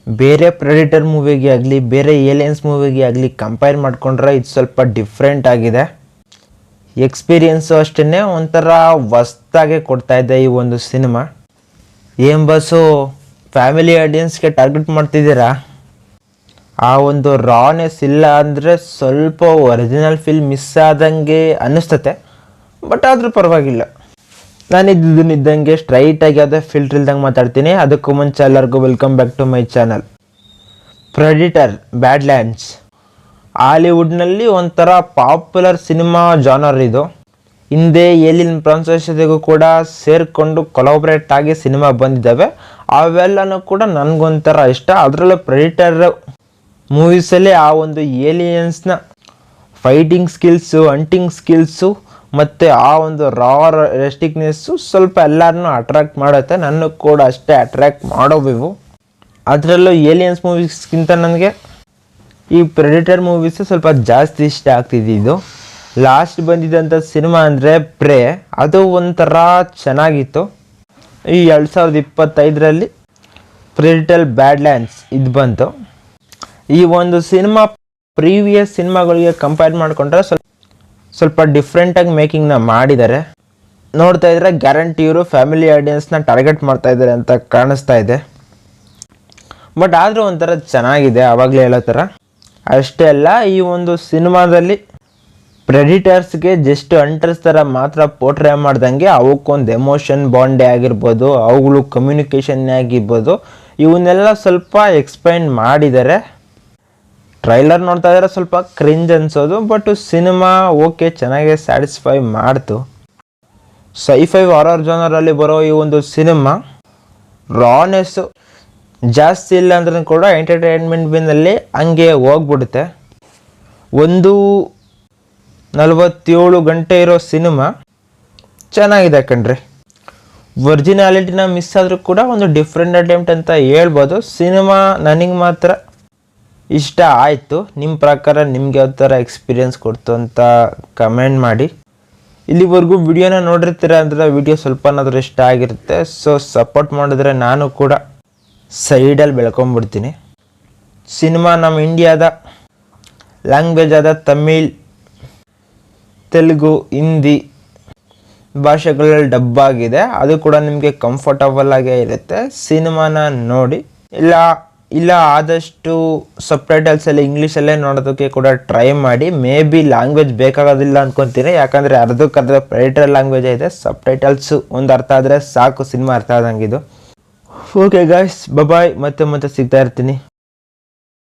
ಬೇರೆ ಪ್ರೆಡಿಟರ್ ಮೂವಿಗೆ ಆಗಲಿ ಬೇರೆ ಏಲಿಯನ್ಸ್ ಮೂವಿಗೆ ಆಗಲಿ ಕಂಪೇರ್ ಮಾಡಿಕೊಂಡ್ರೆ ಇದು ಸ್ವಲ್ಪ ಡಿಫ್ರೆಂಟ್ ಆಗಿದೆ. ಎಕ್ಸ್ಪೀರಿಯೆನ್ಸು ಅಷ್ಟೇ ಒಂಥರ ಹೊಸ್ದಾಗೆ ಕೊಡ್ತಾಯಿದೆ ಈ ಒಂದು ಸಿನಿಮಾ. ಏನು ಬಸ್ಸು ಫ್ಯಾಮಿಲಿ ಆಡಿಯನ್ಸ್ಗೆ ಟಾರ್ಗೆಟ್ ಮಾಡ್ತಿದ್ದೀರಾ? ಆ ಒಂದು ರಾನೆಸ್ ಇಲ್ಲ ಅಂದರೆ ಸ್ವಲ್ಪ ಒರಿಜಿನಲ್ ಫೀಲ್ ಮಿಸ್ ಆದಂಗೆ ಅನ್ನಿಸ್ತತೆ. ಬಟ್ ಆದರೂ ಪರವಾಗಿಲ್ಲ. ನಾನು ಇದ್ದಂಗೆ ಸ್ಟ್ರೈಟಾಗಿ ಯಾವುದೇ ಫಿಲ್ಟರ್ ಇಲ್ದಂಗೆ ಮಾತಾಡ್ತೀನಿ. ಅದಕ್ಕೂ ಮುಂಚೆ ಎಲ್ಲರಿಗೂ welcome back to my channel. Predator badlands ಹಾಲಿವುಡ್ನಲ್ಲಿ ಒಂಥರ ಪಾಪ್ಯುಲರ್ ಸಿನಿಮಾ ಜಾನರ್ ಇದು. ಹಿಂದೆ ಏಲಿಯನ್ ಫ್ರಾಂಚೈಸಿಗೂ ಕೂಡ ಸೇರಿಕೊಂಡು ಕೊಲಾಬ್ರೇಟ್ ಆಗಿ ಸಿನಿಮಾ ಬಂದಿದ್ದಾವೆ. ಅವೆಲ್ಲನೂ ಕೂಡ ನನಗೊಂಥರ ಇಷ್ಟ. ಅದರಲ್ಲೂ ಪ್ರೆಡಿಟರ್ ಮೂವೀಸಲ್ಲಿ ಆ ಒಂದು ಏಲಿಯನ್ಸ್ನ ಫೈಟಿಂಗ್ ಸ್ಕಿಲ್ಸು, ಹಂಟಿಂಗ್ ಸ್ಕಿಲ್ಸು ಮತ್ತು ಆ ಒಂದು ರೆಸ್ಟಿಕ್ನೆಸ್ಸು ಸ್ವಲ್ಪ ಎಲ್ಲರನ್ನೂ ಅಟ್ರ್ಯಾಕ್ಟ್ ಮಾಡುತ್ತೆ. ನನ್ನ ಕೂಡ ಅಷ್ಟೇ ಅಟ್ರ್ಯಾಕ್ಟ್ ಮಾಡೋವಿವು. ಅದರಲ್ಲೂ ಏಲಿಯನ್ಸ್ ಮೂವೀಸ್ಗಿಂತ ನನಗೆ ಈ ಪ್ರೆಡಿಟರ್ ಮೂವೀಸು ಸ್ವಲ್ಪ ಜಾಸ್ತಿ ಇಷ್ಟ ಆಗ್ತಿದ್ದು. ಲಾಸ್ಟ್ ಬಂದಿದ್ದಂಥ ಸಿನಿಮಾ ಅಂದರೆ ಪ್ರೇ, ಅದು ಒಂಥರ ಚೆನ್ನಾಗಿತ್ತು. ಈ 2025ರಲ್ಲಿ ಪ್ರೆಡಿಟರ್ ಬ್ಯಾಡ್ಲ್ಯಾಂಡ್ಸ್ ಇದು ಬಂತು. ಈ ಒಂದು ಸಿನಿಮಾ ಪ್ರೀವಿಯಸ್ ಸಿನಿಮಾಗಳಿಗೆ ಕಂಪೇರ್ ಮಾಡಿಕೊಂಡ್ರೆ ಸ್ವಲ್ಪ ಡಿಫ್ರೆಂಟಾಗಿ ಮೇಕಿಂಗ್ನ ಮಾಡಿದ್ದಾರೆ. ನೋಡ್ತಾ ಇದ್ರೆ ಗ್ಯಾರಂಟಿ ಇವರು ಫ್ಯಾಮಿಲಿ ಆಡಿಯನ್ಸ್ನ ಟಾರ್ಗೆಟ್ ಮಾಡ್ತಾ ಇದ್ದಾರೆ ಅಂತ ಕಾಣಿಸ್ತಾ ಇದೆ. ಬಟ್ ಆದರೂ ಒಂಥರ ಚೆನ್ನಾಗಿದೆ ಆವಾಗಲೇ ಹೇಳೋ ಥರ. ಅಷ್ಟೇ ಅಲ್ಲ, ಈ ಒಂದು ಸಿನಿಮಾದಲ್ಲಿ ಪ್ರೆಡಿಟರ್ಸ್ಗೆ ಜಸ್ಟ್ ಹಂಟರ್ಸ್ ಥರ ಮಾತ್ರ ಪೋರ್ಟ್ರೇ ಮಾಡ್ದಂಗೆ ಅವಕ್ಕೊಂದು ಎಮೋಷನ್ ಬಾಂಡೇ ಆಗಿರ್ಬೋದು, ಅವುಗಳು ಕಮ್ಯುನಿಕೇಷನ್ನೇ ಆಗಿರ್ಬೋದು, ಇವನ್ನೆಲ್ಲ ಸ್ವಲ್ಪ ಎಕ್ಸ್ಪ್ಲೈನ್ ಮಾಡಿದ್ದಾರೆ. ಟ್ರೈಲರ್ ನೋಡ್ತಾ ಇದ್ರೆ ಸ್ವಲ್ಪ ಕ್ರಿಂಜ್ ಅನ್ಸೋದು. ಬಟ್ ಸಿನಿಮಾ ಓಕೆ, ಚೆನ್ನಾಗೆ ಸ್ಯಾಟಿಸ್ಫೈ ಮಾಡ್ತು. ಸೈಫೈ ಹಾರರ್ ಜಾನರಲ್ಲಿ ಬರೋ ಈ ಒಂದು ಸಿನಿಮಾ ರಾನೆಸ್ಸು ಜಾಸ್ತಿ ಇಲ್ಲ ಅಂದ್ರೆ ಕೂಡ ಎಂಟರ್ಟೈನ್ಮೆಂಟ್ ಬಿನ್ನಲ್ಲಿ ಹಂಗೆ ಹೋಗ್ಬಿಡುತ್ತೆ. 1:47 ಗಂಟೆ ಇರೋ ಸಿನಿಮಾ ಚೆನ್ನಾಗಿದೆ ಕಣ್ರಿ. ಒರಿಜಿನಾಲಿಟಿನ ಮಿಸ್ ಆದರೂ ಕೂಡ ಒಂದು ಡಿಫ್ರೆಂಟ್ ಅಟೆಂಪ್ಟ್ ಅಂತ ಹೇಳ್ಬೋದು. ಸಿನಿಮಾ ನನಗೆ ಮಾತ್ರ ಇಷ್ಟ ಆಯಿತು. ನಿಮ್ಮ ಪ್ರಕಾರ ನಿಮ್ಗೆ ಯಾವ ಥರ ಎಕ್ಸ್ಪೀರಿಯೆನ್ಸ್ ಕೊಡ್ತು ಅಂತ ಕಮೆಂಟ್ ಮಾಡಿ. ಇಲ್ಲಿವರೆಗೂ ವಿಡಿಯೋನ ನೋಡಿರ್ತೀರ ಅಂದರೆ ವಿಡಿಯೋ ಸ್ವಲ್ಪನಾದರೂ ಇಷ್ಟ ಆಗಿರುತ್ತೆ. ಸೊ ಸಪೋರ್ಟ್ ಮಾಡಿದ್ರೆ ನಾನು ಕೂಡ ಸೈಡಲ್ಲಿ ಬೆಳ್ಕೊಂಬಿಡ್ತೀನಿ. ಸಿನಿಮಾ ನಮ್ಮ ಇಂಡಿಯಾದ ಲ್ಯಾಂಗ್ವೇಜ್ ಆದ ತಮಿಳ್, ತೆಲುಗು, ಹಿಂದಿ ಭಾಷೆಗಳಲ್ಲಿ ಡಬ್ ಆಗಿದೆ. ಅದು ಕೂಡ ನಿಮಗೆ ಕಂಫರ್ಟಬಲ್ ಆಗೇ ಇರುತ್ತೆ. ಸಿನಿಮಾನ ನೋಡಿ. ಇಲ್ಲ ಆದಷ್ಟು ಸಬ್ಟೈಟಲ್ಸಲ್ಲಿ ಇಂಗ್ಲೀಷಲ್ಲೇ ನೋಡೋದಕ್ಕೆ ಕೂಡ ಟ್ರೈ ಮಾಡಿ. ಮೇ ಬಿ ಲ್ಯಾಂಗ್ವೇಜ್ ಬೇಕಾಗೋದಿಲ್ಲ ಅಂದ್ಕೊತೀನಿ. ಯಾಕಂದರೆ ಅರ್ಧಕ್ಕರ್ಧ ಪ್ರೆಡಿಟರ್ ಲ್ಯಾಂಗ್ವೇಜ್ ಇದೆ. ಸಬ್ಟೈಟಲ್ಸು ಒಂದು ಅರ್ಥ ಆದರೆ ಸಾಕು, ಸಿನಿಮಾ ಅರ್ಥ ಆದಂಗಿದು. ಓಕೆ ಗಾಯ್ಸ್, ಬಾಯ್. ಮತ್ತೆ ಸಿಗ್ತಾ ಇರ್ತೀನಿ.